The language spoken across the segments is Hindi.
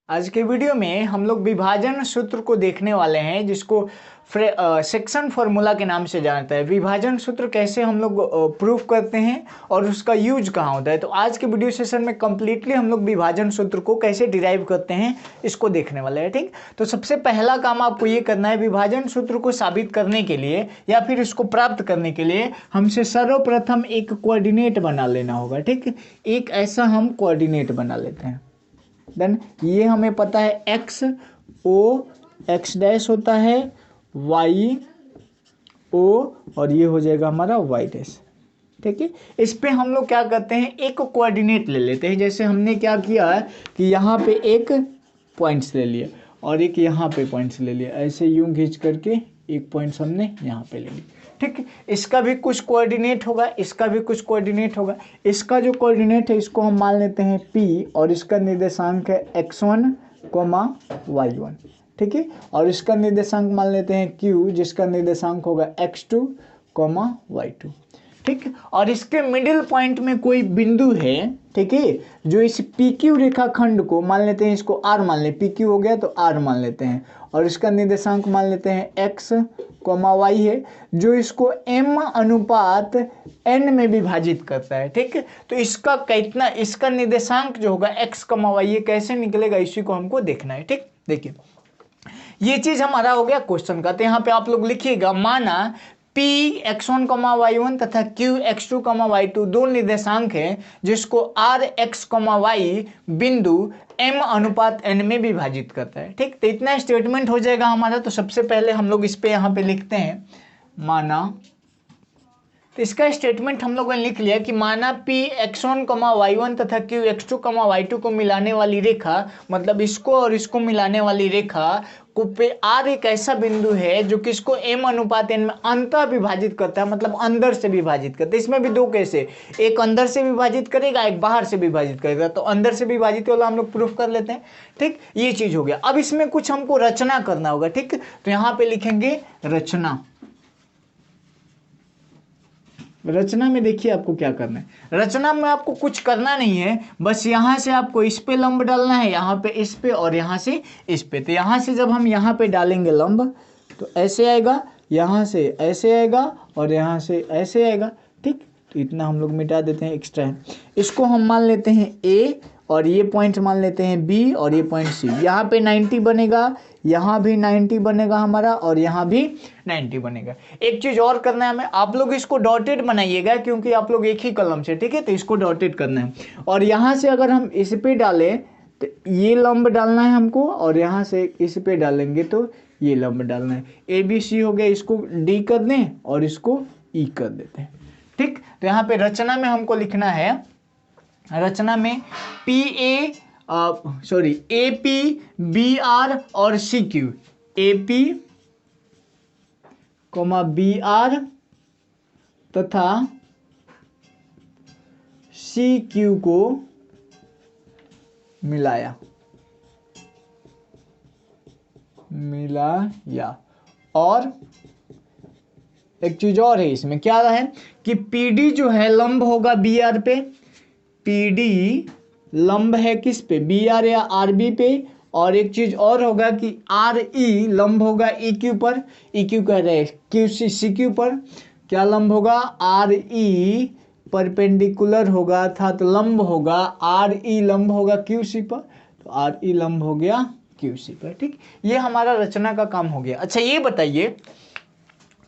आज के वीडियो में हम लोग विभाजन सूत्र को देखने वाले हैं, जिसको सेक्शन फॉर्मूला के नाम से जानता है। विभाजन सूत्र कैसे हम लोग प्रूफ करते हैं और उसका यूज कहाँ होता है। तो आज के वीडियो सेशन में कंप्लीटली हम लोग विभाजन सूत्र को कैसे डिराइव करते हैं इसको देखने वाले हैं। ठीक, तो सबसे पहला काम आपको ये करना है, विभाजन सूत्र को साबित करने के लिए या फिर इसको प्राप्त करने के लिए हमसे सर्वप्रथम एक कोऑर्डिनेट बना लेना होगा। ठीक, एक ऐसा हम कोऑर्डिनेट बना लेते हैं। देन ये हमें पता है एक्स ओ एक्स डैश होता है, वाई ओ और ये हो जाएगा हमारा वाई डैश। ठीक है, इस पे हम लोग क्या करते हैं, एक कोऑर्डिनेट ले लेते हैं। जैसे हमने क्या किया है कि यहाँ पे एक पॉइंट्स ले लिया और एक यहाँ पे पॉइंट्स ले लिया, ऐसे यूं खींच करके एक पॉइंट्स हमने यहाँ पे ले लिया। ठीक, इसका भी कुछ कोऑर्डिनेट होगा, इसका भी कुछ कोऑर्डिनेट होगा। इसका जो कोऑर्डिनेट है इसको हम मान लेते हैं P और इसका निर्देशांक है x1, y1। ठीक है, और इसका निर्देशांक मान लेते हैं Q, जिसका निर्देशांक होगा x2, y2। ठीक, और इसके मिडिल पॉइंट में कोई बिंदु है, ठीक है, जो इस PQ रेखाखंड को मान लेते हैं, इसको R मान ले, PQ हो गया तो R मान लेते हैं, और इसका निर्देशांक मान लेते हैं x, y है, जो इसको m अनुपात n में विभाजित करता है। ठीक, तो इसका कितना, इसका निर्देशांक जो होगा x, y ये कैसे निकलेगा, इसी को हमको देखना है। ठीक, देखिए ये चीज हमारा हो गया क्वेश्चन का। तो यहाँ पे आप लोग लिखिएगा, माना P x1, y1 तथा Q x2, y2 दो निर्देशांक हैं, जिसको R x, y बिंदु m अनुपात n में विभाजित करता है। ठीक, तो इतना स्टेटमेंट हो जाएगा हमारा। तो सबसे पहले हम लोग इस पे यहाँ पे लिखते हैं, माना, तो इसका स्टेटमेंट हम लोगों ने लिख लिया कि माना P x1, y1 तथा Q x2, y2 को मिलाने वाली रेखा, मतलब इसको और इसको मिलाने वाली रेखा को पे R एक ऐसा बिंदु है जो किसको m अनुपात n में अंतः विभाजित करता है, मतलब अंदर से विभाजित करता है। इसमें भी दो केस है, एक अंदर से विभाजित करेगा, एक बाहर से विभाजित करेगा। तो अंदर से विभाजित वाला हम लोग प्रूफ कर लेते हैं। ठीक, ये चीज हो गया। अब इसमें कुछ हमको रचना करना होगा। ठीक, तो यहाँ पे लिखेंगे रचना। रचना में देखिए आपको क्या करना है, रचना में आपको कुछ करना नहीं है, बस यहाँ से आपको इस पे लंब डालना है, यहाँ पे इस पे और यहाँ से इस पे। तो यहाँ से जब हम यहाँ पे डालेंगे लंब तो ऐसे आएगा, यहाँ से ऐसे आएगा और यहाँ से ऐसे आएगा। ठीक, तो इतना हम लोग मिटा देते हैं, एक्स्ट्रा है। इसको हम मान लेते हैं A और ये पॉइंट मान लेते हैं B और ये पॉइंट C। यहाँ पे 90 बनेगा, यहाँ भी 90 बनेगा हमारा और यहाँ भी 90 बनेगा। एक चीज और करना है हमें, आप लोग इसको डॉटेड बनाइएगा क्योंकि आप लोग एक ही कलम से, ठीक है, तो इसको डॉटेड करना है। और यहाँ से अगर हम इस पे डालें तो ये लंब डालना है हमको, और यहाँ से इस पे डालेंगे तो ये लंब डालना है। ABC हो गया, इसको D कर दें और इसको E कर देते हैं। ठीक, तो यहाँ पे रचना में हमको लिखना है, रचना में AP, BR और CQ, AP, BR तथा CQ को मिलाया। और एक चीज और है इसमें, क्या है कि PD जो है लंब होगा BR पे, PD लंब है किस पे, BR या RB पे। और एक चीज और होगा कि RE लंब होगा EQ पर, EQ कह रहे हैं QC, CQ पर क्या लंब होगा, RE परपेंडिकुलर होगा, अर्थात लंब होगा, RE लंब होगा QC पर, तो RE लंब हो गया QC पर। ठीक, ये हमारा रचना का काम हो गया। अच्छा ये बताइए,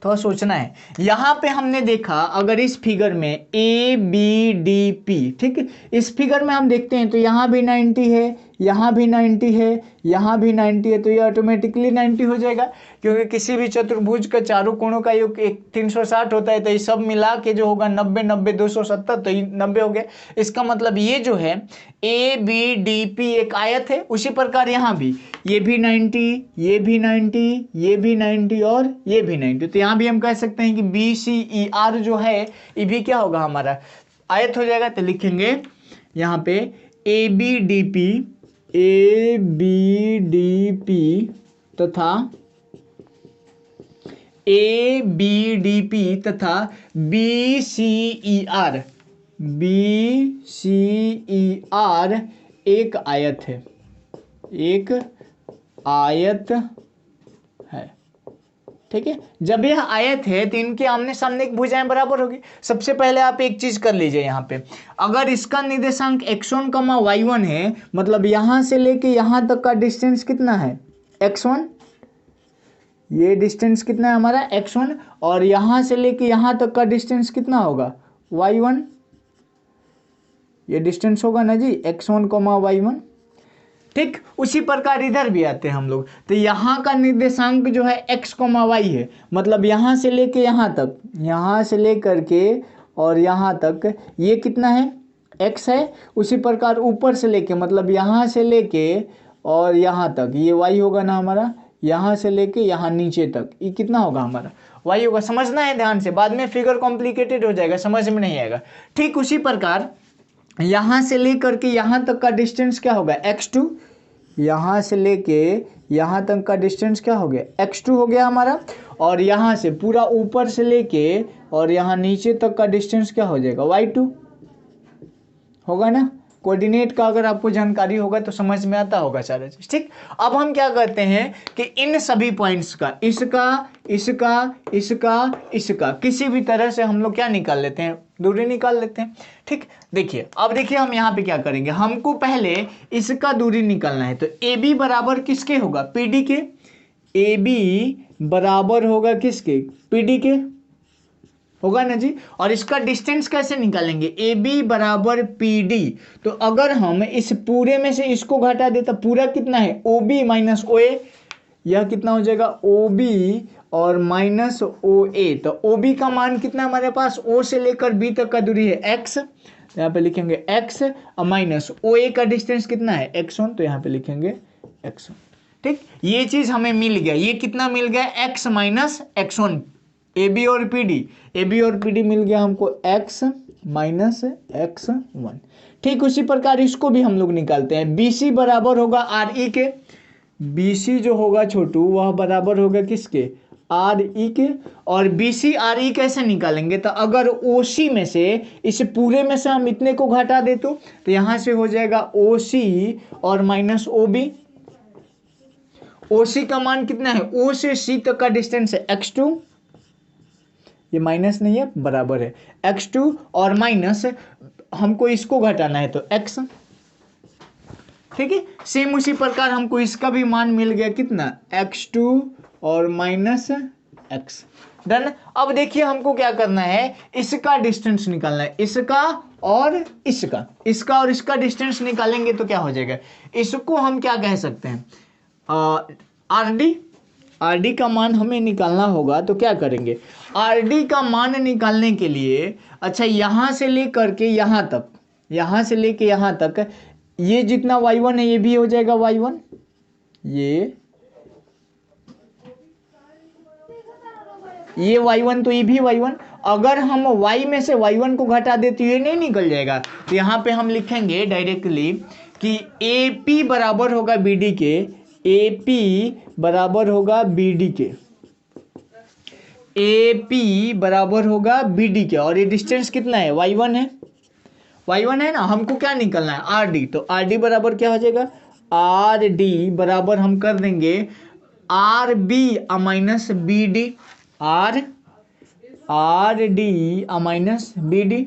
थोड़ा सोचना है, यहाँ पे हमने देखा अगर इस फिगर में ABDP, ठीक, इस फिगर में हम देखते हैं तो यहाँ भी 90 है, यहाँ भी 90 है, यहाँ भी 90 है, तो ये ऑटोमेटिकली 90 हो जाएगा, क्योंकि किसी भी चतुर्भुज का चारों कोणों का योग 360 होता है। तो ये सब मिला के जो होगा 90, 90, 270, तो ये 90 हो गया। इसका मतलब ये जो है ABDP एक आयत है। उसी प्रकार यहाँ भी ये भी 90, ये भी 90, ये भी 90 और ये भी 90। तो यहाँ भी हम कह सकते हैं कि BCER जो है ये भी क्या होगा, हमारा आयत हो जाएगा। तो लिखेंगे यहाँ पे ABDP तथा BCER एक आयत है। एक आयत है। ठीक है, जब यह आयत है तो इनके आमने सामने की भुजाएं बराबर होगी। सबसे पहले आप एक चीज कर लीजिए, यहाँ पे अगर इसका निर्देशांक x1, y1 है, मतलब यहां से लेके यहां तक का डिस्टेंस कितना है x1, ये डिस्टेंस कितना है हमारा x1, और यहां से लेके यहां तक का डिस्टेंस कितना होगा y1, ये डिस्टेंस होगा ना जी x1, y1। ठीक, उसी प्रकार इधर भी आते हैं हम लोग, तो यहाँ का निर्देशांक जो है x, y है, मतलब यहाँ से लेके यहाँ तक, यहाँ से लेकर के और यहाँ तक ये कितना है x है। उसी प्रकार ऊपर से लेके, मतलब यहाँ से लेके और यहाँ तक ये y होगा ना हमारा, यहाँ से लेके यहाँ नीचे तक ये कितना होगा हमारा y होगा। समझना है ध्यान से, बाद में फिगर कॉम्प्लिकेटेड हो जाएगा, समझ में नहीं आएगा। ठीक उसी प्रकार यहाँ से लेकर के यहाँ तक का डिस्टेंस क्या होगा x2, यहाँ से लेके यहाँ तक का डिस्टेंस क्या हो गया x2 हो गया हमारा, और यहाँ से पूरा ऊपर से लेके और यहाँ नीचे तक का डिस्टेंस क्या हो जाएगा y2 होगा ना। कोऑर्डिनेट का अगर आपको जानकारी होगा तो समझ में आता होगा सारा चीज। ठीक, अब हम क्या करते हैं कि इन सभी पॉइंट्स का, इसका इसका इसका इसका किसी भी तरह से हम लोग क्या निकाल लेते हैं, दूरी निकाल लेते हैं। ठीक, देखिए अब देखिए हम यहाँ पे क्या करेंगे, हमको पहले इसका दूरी निकालना है। तो ए बी बराबर किसके होगा पी डी के, ए बी बराबर होगा किसके पी डी के होगा ना जी। और इसका डिस्टेंस कैसे निकालेंगे, ए बी बराबर पी डी। तो अगर हम इस पूरे में से इसको घटा दे तो पूरा कितना है ओ बी माइनस ओ ए, यह कितना हो जाएगा ओ बी और माइनस ओ ए। तो ओ बी का मान कितना हमारे पास, ओ से लेकर बी तक का दूरी है एक्स, तो यहाँ पे लिखेंगे एक्स, और माइनस ओ ए का डिस्टेंस कितना है x1, तो यहाँ पे लिखेंगे x1। ठीक, ये चीज हमें मिल गया, ये कितना मिल गया x minus x1, A B और पी डी, ए बी और पी डी मिल गया हमको x माइनस x1। ठीक उसी प्रकार इसको भी हम लोग निकालते हैं, बी सी बराबर होगा आर ई के, बी सी जो होगा छोटू वह बराबर होगा किसके आर ई के। और बी सी आर ई कैसे निकालेंगे, तो अगर ओ सी में से इस पूरे में से हम इतने को घटा दे तो यहाँ से हो जाएगा ओ सी और माइनस ओ बी। ओ सी का मान कितना है, ओ से सी तक का डिस्टेंस है x2, ये माइनस नहीं है बराबर है x2, और माइनस हमको इसको घटाना है तो x। ठीक है, सेम उसी प्रकार हमको इसका भी मान मिल गया कितना x2 और माइनस x। डन। अब देखिए हमको क्या करना है, इसका डिस्टेंस निकालना है, इसका और इसका और इसका डिस्टेंस निकालेंगे तो क्या हो जाएगा, इसको हम क्या कह सकते हैं आर डी का मान हमें निकालना होगा। तो क्या करेंगे, आर डी का मान निकालने के लिए, अच्छा यहाँ से लेकर के यहाँ तक, यहाँ से लेके यहाँ तक ये जितना y1 है ये भी हो जाएगा y1, ये y1 तो ये भी y1। अगर हम y में से y1 को घटा दे तो ये नहीं निकल जाएगा। तो यहाँ पे हम लिखेंगे डायरेक्टली कि ए पी बराबर होगा बी डी के, ए पी बराबर होगा बी डी के, ए पी बराबर होगा बी डी के। और ये डिस्टेंस कितना है y1 है, y1 है ना, हमको क्या निकलना है आर डी। तो आर डी बराबर क्या हो जाएगा, आर डी बराबर हम कर देंगे R B minus B D, R D minus B D.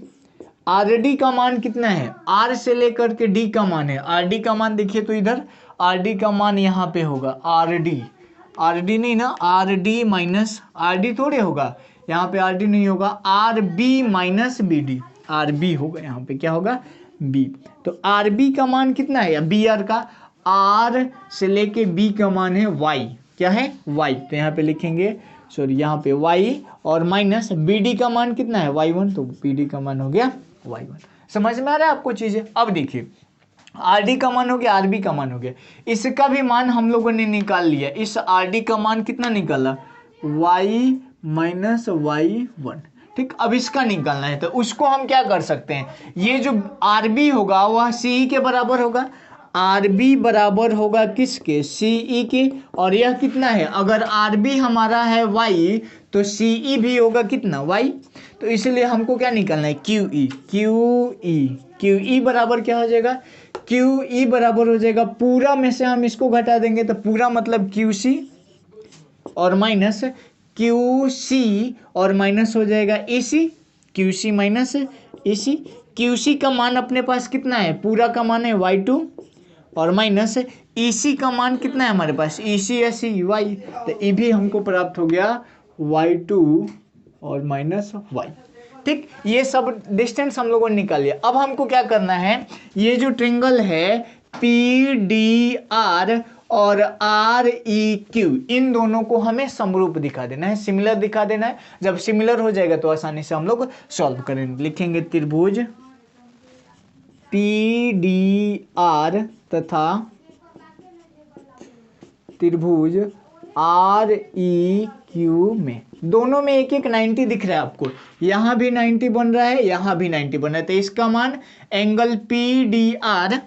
R D का मान कितना है, आर से लेकर के डी का मान है, आर डी का मान देखिए तो इधर आर डी का मान यहाँ पे होगा आर डी नहीं ना, R D minus R D थोड़े होगा, यहाँ पे आर डी नहीं होगा, R B minus B D, R B होगा, यहाँ पे क्या होगा बी। तो आर बी का मान कितना है, बी आर का, आर से लेके बी का मान है वाई, क्या है वाई, तो यहाँ पे लिखेंगे सॉरी यहाँ पे वाई, और माइनस बी डी का मान कितना है y1, तो बी डी का मान हो गया y1। समझ में आ रहा है आपको चीजें। अब देखिए आर डी का मान हो गया, आर बी का मान हो गया, इसका भी मान हम लोगों ने निकाल लिया। इस आर डी का मान कितना निकाला y माइनस y1। ठीक, अब इसका निकालना है तो उसको हम क्या कर सकते हैं, ये जो आर बी होगा वह सी ई के बराबर होगा, आर बी बराबर होगा किसके सी ई के। और यह कितना है, अगर आर बी हमारा है y तो सी ई भी होगा कितना y। तो इसलिए हमको क्या निकालना है क्यू ई बराबर क्या हो जाएगा, क्यू ई बराबर हो जाएगा, पूरा में से हम इसको घटा देंगे तो पूरा मतलब क्यू सी और माइनस क्यू सी और माइनस हो जाएगा ए सी, क्यू सी माइनस ए सी। क्यू सी का मान अपने पास कितना है, पूरा का मान है y2 और माइनस ई सी का मान कितना है हमारे पास, ई सी या सी वाई, तो ये भी हमको प्राप्त हो गया y2 और माइनस y। ठीक, ये सब डिस्टेंस हम लोगों ने निकाल लिया। अब हमको क्या करना है, ये जो ट्रिंगल है पी डी आर और आर ई क्यू, इन दोनों को हमें समरूप दिखा देना है, सिमिलर दिखा देना है। जब सिमिलर हो जाएगा तो आसानी से हम लोग सॉल्व करेंगे। लिखेंगे त्रिभुज पी डी आर तथा त्रिभुज आर ई क्यू में, दोनों में एक एक 90 दिख रहा है आपको, यहां भी 90 बन रहा है, यहां भी 90 बन रहा है, तो इसका मान angle P D R,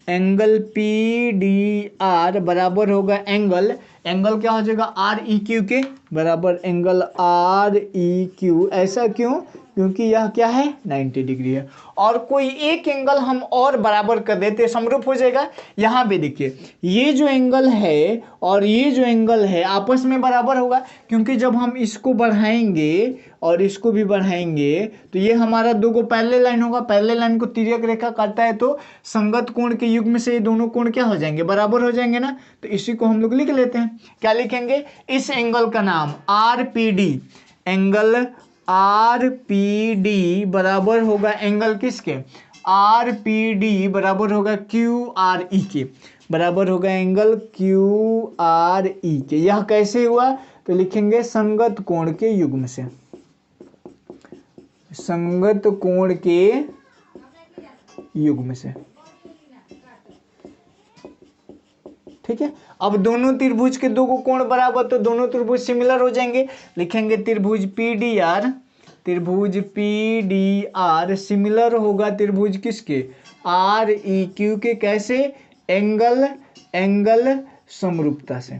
angle P D R बराबर होगा एंगल क्या हो जाएगा आर ई क्यू के बराबर एंगल आर ई क्यू। ऐसा क्यों, क्योंकि यह क्या है 90 डिग्री है, और कोई एक एंगल हम और बराबर कर देते समरूप हो जाएगा। यहाँ पे देखिए ये जो एंगल है और ये जो एंगल है आपस में बराबर होगा, क्योंकि जब हम इसको बढ़ाएंगे और इसको भी बढ़ाएंगे तो ये हमारा दो को पैरेलल लाइन होगा, पैरेलल लाइन को तिर्यक रेखा काटता है तो संगत कोण के युग्म से ये दोनों कोण क्या हो जाएंगे, बराबर हो जाएंगे ना। तो इसी को हम लोग लिख लेते हैं, क्या लिखेंगे, इस एंगल का नाम R P D, angle R P D बराबर होगा एंगल किसके, आर पी डी बराबर होगा क्यू आर ई के, बराबर होगा एंगल क्यू आर ई के। यह कैसे हुआ, तो लिखेंगे संगत कोण के युग्म से, संगत कोण के युग्म से। ठीक है, अब दोनों त्रिभुज के दो को कोण बराबर, तो दोनों त्रिभुज सिमिलर हो जाएंगे। लिखेंगे त्रिभुज पी डी आर, त्रिभुज पी डी आर सिमिलर होगा त्रिभुज किसके, आर ई क्यू के। कैसे, एंगल समरूपता से,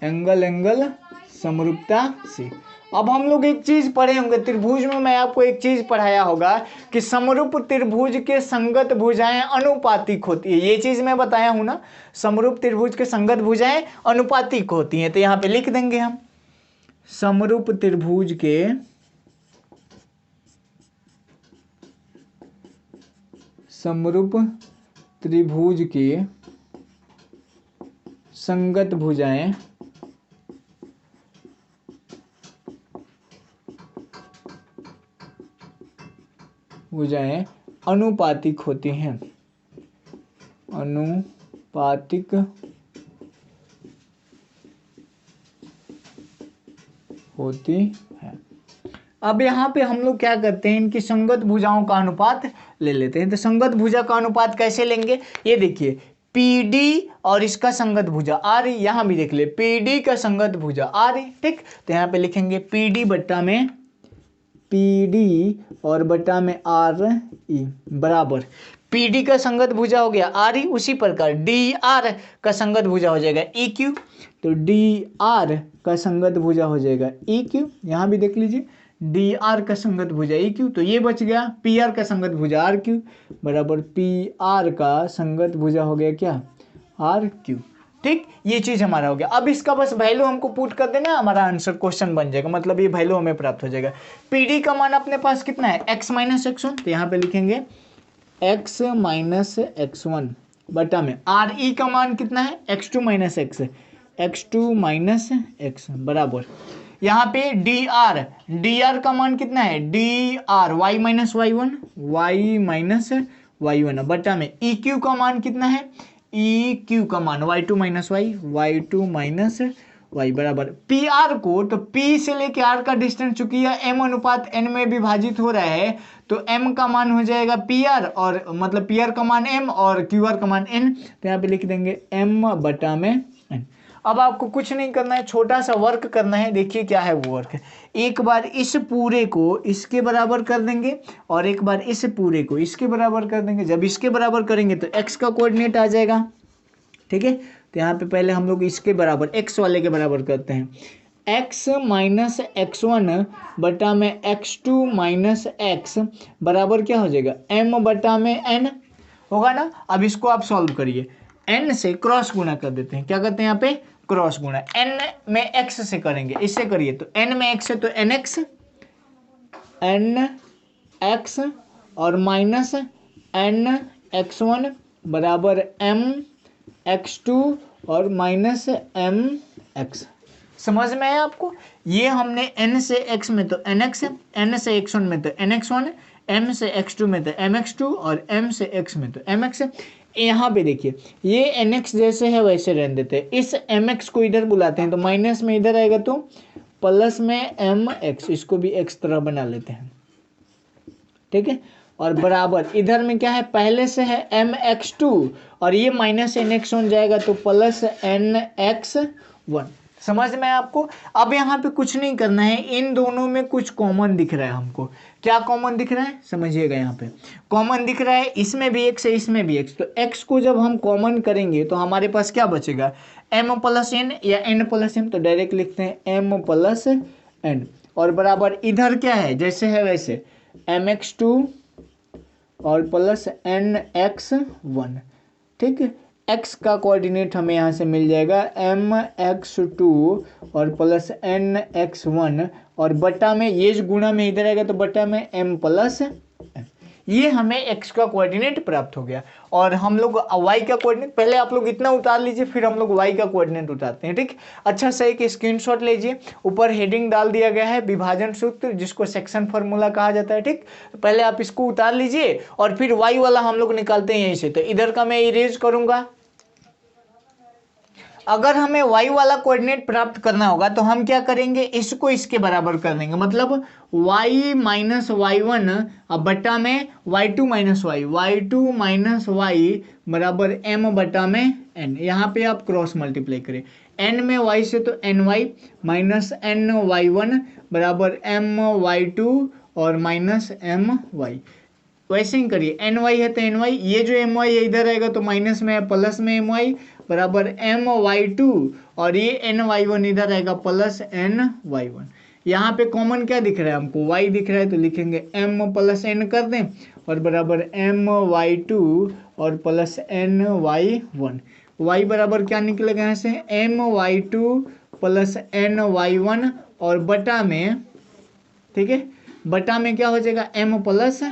एंगल समरूपता से। अब हम लोग एक चीज पढ़े होंगे त्रिभुज में, मैं आपको एक चीज पढ़ाया होगा कि समरूप त्रिभुज के संगत भुजाएं अनुपातिक होती है, ये चीज मैं बताया हूं ना, समरूप त्रिभुज के संगत भुजाएं अनुपातिक होती हैं। तो यहां पे लिख देंगे हम समरूप त्रिभुज के संगत भुजाएं अनुपातिक होती हैं, अनुपातिक होती है। अब यहाँ पे हम लोग क्या करते हैं, इनकी संगत भुजाओं का अनुपात ले लेते हैं। तो संगत भुजा का अनुपात कैसे लेंगे, ये देखिए PD और इसका संगत भुजा आर, यहाँ भी देख ले PD का संगत भुजा आर। ठीक, तो यहाँ पे लिखेंगे PD बट्टा में PD और बट्टा में आर ई बराबर PD का संगत भुजा हो गया आर ई, उसी प्रकार DR का संगत भुजा हो जाएगा EQ, तो DR का संगत भुजा हो जाएगा EQ। यहाँ भी देख लीजिए DR का संगत भुजा EQ, तो ये बच गया PR का संगत भुजा RQ बराबर PR का संगत भुजा हो गया क्या RQ। ठीक, ये चीज हमारा हो गया। अब इसका बस वैल्यू हमको पुट कर देना, हमारा आंसर क्वेश्चन बन जाएगा, मतलब ये वैल्यू हमें प्राप्त हो जाएगा। PD का मान अपने पास कितना है x माइनस x1, तो यहाँ पे लिखेंगे x माइनस x1 बटा में RE का मान कितना है x2 माइनस x बराबर यहाँ पे DR का मान कितना है DR y माइनस y1 बटा में EQ का मान कितना है EQ का मान y2 माइनस y बराबर PR को, तो P से लेके R का डिस्टेंस चूंकि यह M अनुपात N में विभाजित हो रहा है तो M का मान हो जाएगा PR, और मतलब PR का मान M और QR का मान N, तो यहाँ पे लिख देंगे M बटा में N। अब आपको कुछ नहीं करना है, छोटा सा वर्क करना है। देखिए क्या है वो वर्क, एक बार इस पूरे को इसके बराबर कर देंगे और एक बार इस पूरे को इसके बराबर कर देंगे। जब इसके बराबर करेंगे तो x का कोऑर्डिनेट आ जाएगा। ठीक है, तो यहाँ पे पहले हम लोग इसके बराबर x वाले के बराबर करते हैं, x माइनस x1 बटा में x2 माइनस x बराबर क्या हो जाएगा, m बटा में n होगा ना। अब इसको आप सॉल्व करिए, n से क्रॉस गुणा कर देते हैं, क्या करते हैं यहाँ पे क्रॉस गुणा, n में x से करेंगे, इससे करिए तो n में x है तो n x और माइनस n x1 बराबर m x2 और माइनस m x। समझ में आया आपको, ये हमने n से x में तो nx है, n से x1 में तो nx1 है, m से x2 में तो mx2 और m से x में तो mx है। यहाँ पे देखिए ये nx जैसे है वैसे रहने देते हैं, इस mx को इधर बुलाते हैं तो माइनस में इधर आएगा तो प्लस में mx, इसको भी x तरह बना लेते हैं, ठीक है। और बराबर इधर में क्या है, पहले से है mx2 और ये माइनस nx1 जाएगा तो प्लस nx1। समझ में आपको। अब यहाँ पे कुछ नहीं करना है, इन दोनों में कुछ कॉमन दिख रहा है हमको, क्या कॉमन दिख रहा है समझिएगा, यहाँ पे कॉमन दिख रहा है, इसमें भी x है इसमें भी x, तो x को जब हम कॉमन करेंगे तो हमारे पास क्या बचेगा, m प्लस n या n प्लस m, तो डायरेक्ट लिखते हैं m प्लस n और बराबर इधर क्या है जैसे है वैसे mx2 और प्लस nx1, ठीक है। x का कोऑर्डिनेट हमें यहाँ से मिल जाएगा mx2 और प्लस nx1 और बटा में ये जो गुणा में इधर आएगा तो बटा में m प्लस n, ये हमें x का कोऑर्डिनेट प्राप्त हो गया। और हम लोग y का कोऑर्डिनेट पहले आप लोग इतना उतार लीजिए, फिर हम लोग y का कोऑर्डिनेट उतारते हैं, ठीक। अच्छा से एक स्क्रीनशॉट लीजिए, ऊपर हेडिंग डाल दिया गया है विभाजन सूत्र, जिसको सेक्शन फार्मूला कहा जाता है, ठीक। पहले आप इसको उतार लीजिए और फिर y वाला हम लोग निकालते हैं यहीं से। तो इधर का मैं इरेज करूंगा, अगर हमें y वाला कोऑर्डिनेट प्राप्त करना होगा तो हम क्या करेंगे, इसको इसके बराबर कर देंगे, मतलब y माइनस y1 अब बटा में y2 minus y2 minus y बराबर m बटा में n। यहाँ पे आप क्रॉस मल्टीप्लाई करें, n में y से तो ny माइनस n y1 बराबर m y2 और माइनस m y, वैसे ही करिए, ny है तो ny, ये जो my है इधर आएगा तो माइनस में है प्लस में my बराबर my2 और ये ny1 इधर आएगा प्लस ny1। यहाँ पे कॉमन क्या दिख रहा है हमको, y दिख रहा है तो लिखेंगे m प्लस n कर दें और बराबर my2 और प्लस ny1। y बराबर क्या निकलेगा यहाँ से my2 प्लस ny1 और बटा में, ठीक है, बटा में क्या हो जाएगा m प्लस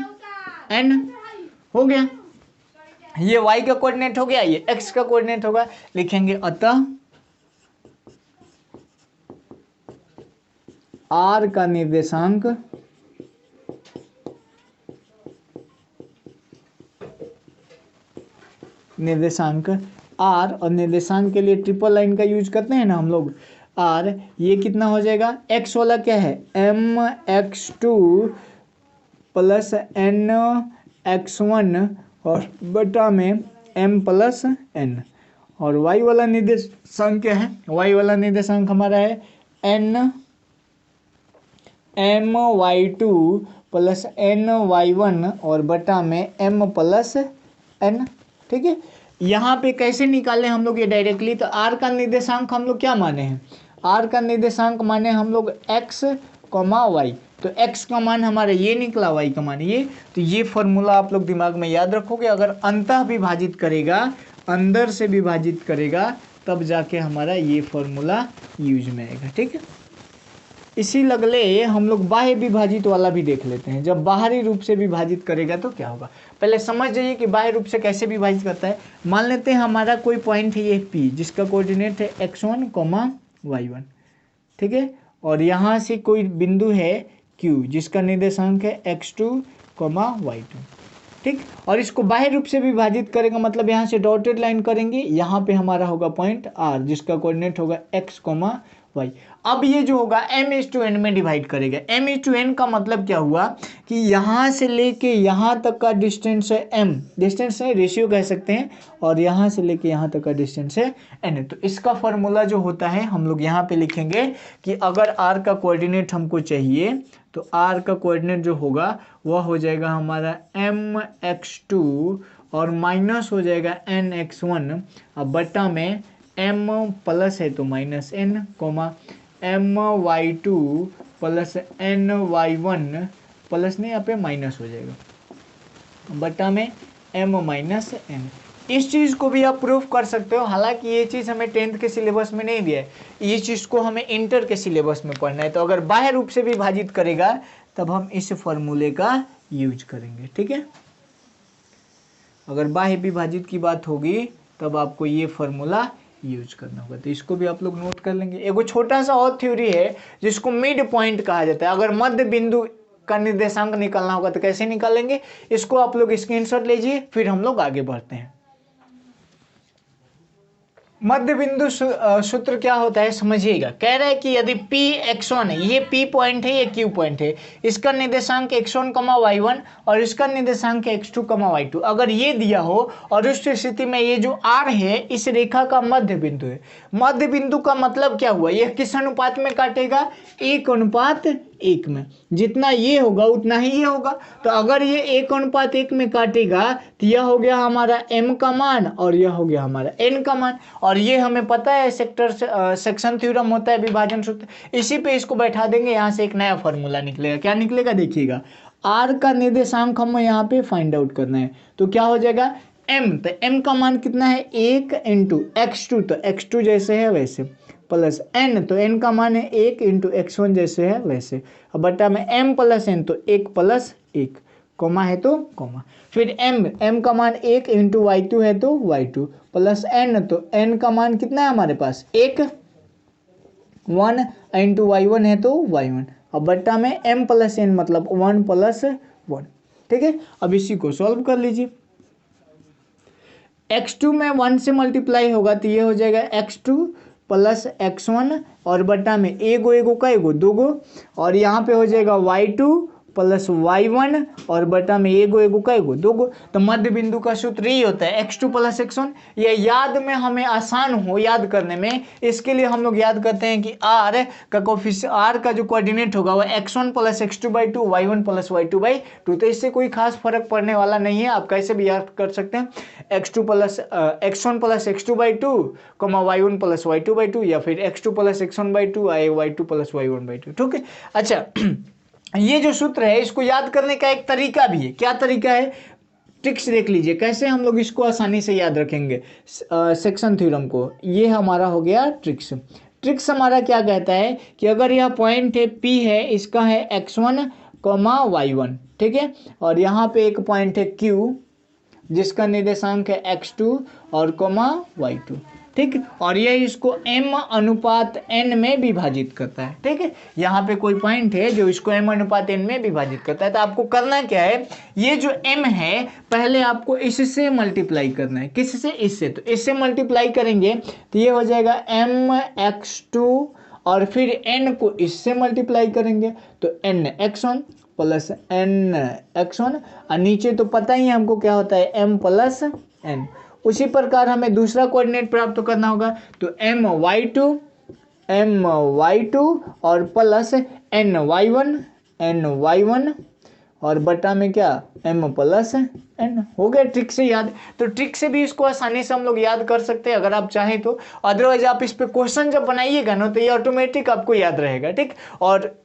n हो गया। ये y का कोऑर्डिनेट हो गया, ये x का कोऑर्डिनेट होगा, लिखेंगे अतः r का निर्देशांक r, और निर्देशांक के लिए ट्रिपल लाइन का यूज करते हैं ना हम लोग r, ये कितना हो जाएगा, x वाला क्या है mx2 प्लस nx1 और बटा में m प्लस n, और y वाला निर्देशांक क्या है, y वाला निर्देशांक हमारा है n my2 प्लस ny1 और बटा में m प्लस n, ठीक है। यहाँ पे कैसे निकालें हम लोग ये डायरेक्टली, तो r का निर्देशांक हम लोग क्या माने हैं, r का निर्देशांक माने हम लोग x, y, तो x का मान हमारा ये निकला, y का मान ये, तो ये फॉर्मूला आप लोग दिमाग में याद रखोगे। अगर अंतः विभाजित करेगा, अंदर से विभाजित करेगा, तब जाके हमारा ये फॉर्मूला यूज में आएगा, ठीक है। इसी लगले हम लोग बाह्य विभाजित वाला भी देख लेते हैं, जब बाहरी रूप से विभाजित करेगा तो क्या होगा। पहले समझ जाइए कि बाह्य रूप से कैसे विभाजित करता है। मान लेते हैं हमारा कोई पॉइंट है ये P, जिसका कोऑर्डिनेट है x1, y1, ठीक है, और यहाँ से कोई बिंदु है Q, जिसका निर्देशांक है x2, y2, ठीक। और इसको बाह्य रूप से विभाजित करेगा, मतलब यहाँ से डॉटेड लाइन करेंगे, यहाँ पे हमारा होगा पॉइंट R, जिसका कोऑर्डिनेट होगा x, y। अब ये जो होगा m/n में डिवाइड करेगा। m/n का मतलब क्या हुआ कि यहाँ से लेके यहाँ तक का डिस्टेंस है m, डिस्टेंस है, रेशियो कह सकते हैं, और यहाँ से लेके यहाँ तक का डिस्टेंस है n। तो इसका फॉर्मूला जो होता है हम लोग यहाँ पे लिखेंगे कि अगर r का कोऑर्डिनेट हमको चाहिए तो r का कोऑर्डिनेट जो होगा वह हो जाएगा हमारा mx2 और माइनस हो जाएगा nx1, अब बटा में m प्लस है तो minus n, my2 plus ny1 plus नहीं, यहाँ पे माइनस हो जाएगा बटा में m माइनस n। इस चीज़ को भी आप प्रूफ कर सकते हो, हालांकि ये चीज़ हमें 10th के सिलेबस में नहीं दिया है, ये चीज़ को हमें इंटर के सिलेबस में पढ़ना है। तो अगर बाह्य रूप से भी विभाजित करेगा तब हम इस फॉर्मूले का यूज करेंगे, ठीक है। अगर बाह्य विभाजित की बात होगी तब आपको ये फॉर्मूला यूज करना होगा, तो इसको भी आप लोग नोट कर लेंगे। एगो छोटा सा और थ्योरी है जिसको मिड पॉइंट कहा जाता है। अगर मध्य बिंदु का निर्देशांक निकालना होगा तो कैसे निकालेंगे, इसको आप लोग स्क्रीनशॉट लीजिए, फिर हम लोग आगे बढ़ते हैं। मध्य बिंदु सूत्र क्या होता है समझिएगा। कह रहा है कि यदि p x1 है, ये p पॉइंट है, ये q पॉइंट है, इसका निर्देशांक x1, y1 और इसका निर्देशांक x2, y2, अगर ये दिया हो और उस स्थिति में ये जो r है इस रेखा का मध्य बिंदु है। मध्य बिंदु का मतलब क्या हुआ, यह किस अनुपात में काटेगा, 1:1 में। जितना ये होगा उतना ही ये होगा। तो अगर ये 1:1 में काटेगा तो यह हो गया हमारा m का मान और यह हो गया हमारा n का मान। और ये हमें पता है सेक्शन थ्योरम होता है, विभाजन सूत्र। इसी पे इसको बैठा देंगे, यहाँ से एक नया फॉर्मूला निकलेगा। क्या निकलेगा देखिएगा, r का निर्देशांक हमें यहाँ पे फाइंड आउट करना है, तो क्या हो जाएगा m, तो m का मान कितना है 1 × x2, तो x2 जैसे है वैसे, प्लस n, तो n का मान है 1 × x1 जैसे है वैसे, अब बटा में m प्लस n, तो 1 + 1, कोमा है तो कोमा, फिर m का मान 1 × y2 है तो y2 प्लस n, तो n का मान कितना है हमारे पास 1 × y1 है तो y1, अब बट्टा में m प्लस n मतलब 1 + 1, ठीक है। अब इसी को सॉल्व कर लीजिए। x2 में 1 से मल्टीप्लाई होगा तो ये हो जाएगा x2 + x1 और बट्टा में एगो का एगो दोगो, और यहाँ पे हो जाएगा y2 + y1 और बटा में एगो का एगो दोगो। तो मध्य बिंदु का सूत्र ही होता है x2 + x1। ये याद में हमें आसान हो याद करने में, इसके लिए हम लोग याद करते हैं कि r का कोफिशिएंट, r का जो कोऑर्डिनेट होगा वो x1 + x2/2 y1 + y2/2। तो इससे कोई खास फर्क पड़ने वाला नहीं है, आप कैसे भी याद कर सकते हैं, x1 + x2/2 y1 + y2/2 या फिर x2 + x1/2 y2 + y1/2, ठीक है। अच्छा, ये जो सूत्र है इसको याद करने का एक तरीका भी है। क्या तरीका है, ट्रिक्स देख लीजिए कैसे हम लोग इसको आसानी से याद रखेंगे सेक्शन थ्योरम को। ये हमारा हो गया ट्रिक्स हमारा क्या कहता है कि अगर यह पॉइंट है P है, इसका है x1, y1, ठीक है, और यहाँ पे एक पॉइंट है Q जिसका निर्देशांक है x2 और y2, ठीक, और ये इसको m/n में विभाजित करता है, ठीक है। यहाँ पे कोई पॉइंट है जो इसको m/n में विभाजित करता है। तो आपको करना क्या है, ये जो m है पहले आपको इससे मल्टीप्लाई करना है। किससे, इससे, तो इससे मल्टीप्लाई करेंगे तो ये हो जाएगा mx2 और फिर n को इससे मल्टीप्लाई करेंगे तो nx1 + nx1, और नीचे तो पता ही है हमको क्या होता है m + n। उसी प्रकार हमें दूसरा कोऑर्डिनेट प्राप्त करना होगा, तो my2 और प्लस ny1 और बटा में क्या m + n। हो गया ट्रिक से याद। तो ट्रिक से भी इसको आसानी से हम लोग याद कर सकते हैं अगर आप चाहें तो, अदरवाइज आप इस पे क्वेश्चन जब बनाइएगा ना तो ये ऑटोमेटिक आपको याद रहेगा, ठीक। और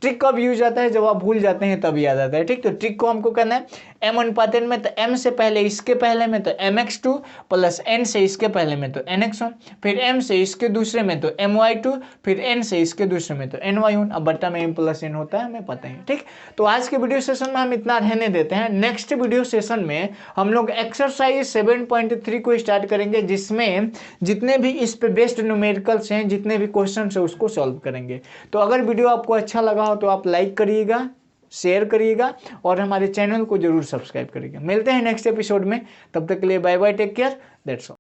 ट्रिक कब यूज आता है, जब आप भूल जाते हैं तब याद आता है, ठीक। तो ट्रिक को हमको करना है m/n में, तो m से पहले इसके पहले में तो mx2 प्लस n से इसके पहले में तो nx1, फिर m से इसके दूसरे में तो my2, फिर n से इसके दूसरे में तो ny1, अब बट्टा में m + n होता है हमें पता है, ठीक। तो आज के वीडियो सेशन में हम इतना रहने देते हैं। नेक्स्ट वीडियो सेशन में हम लोग एक्सरसाइज 7.3 को स्टार्ट करेंगे, जिसमें जितने भी इस पे बेस्ड न्यूमेरिकल्स हैं, जितने भी क्वेश्चन है उसको सॉल्व करेंगे। तो अगर वीडियो आपको अच्छा लगा हो तो आप लाइक करिएगा, शेयर करिएगा और हमारे चैनल को जरूर सब्सक्राइब करिएगा। मिलते हैं नेक्स्ट एपिसोड में, तब तक के लिए bye bye, take care, that's all.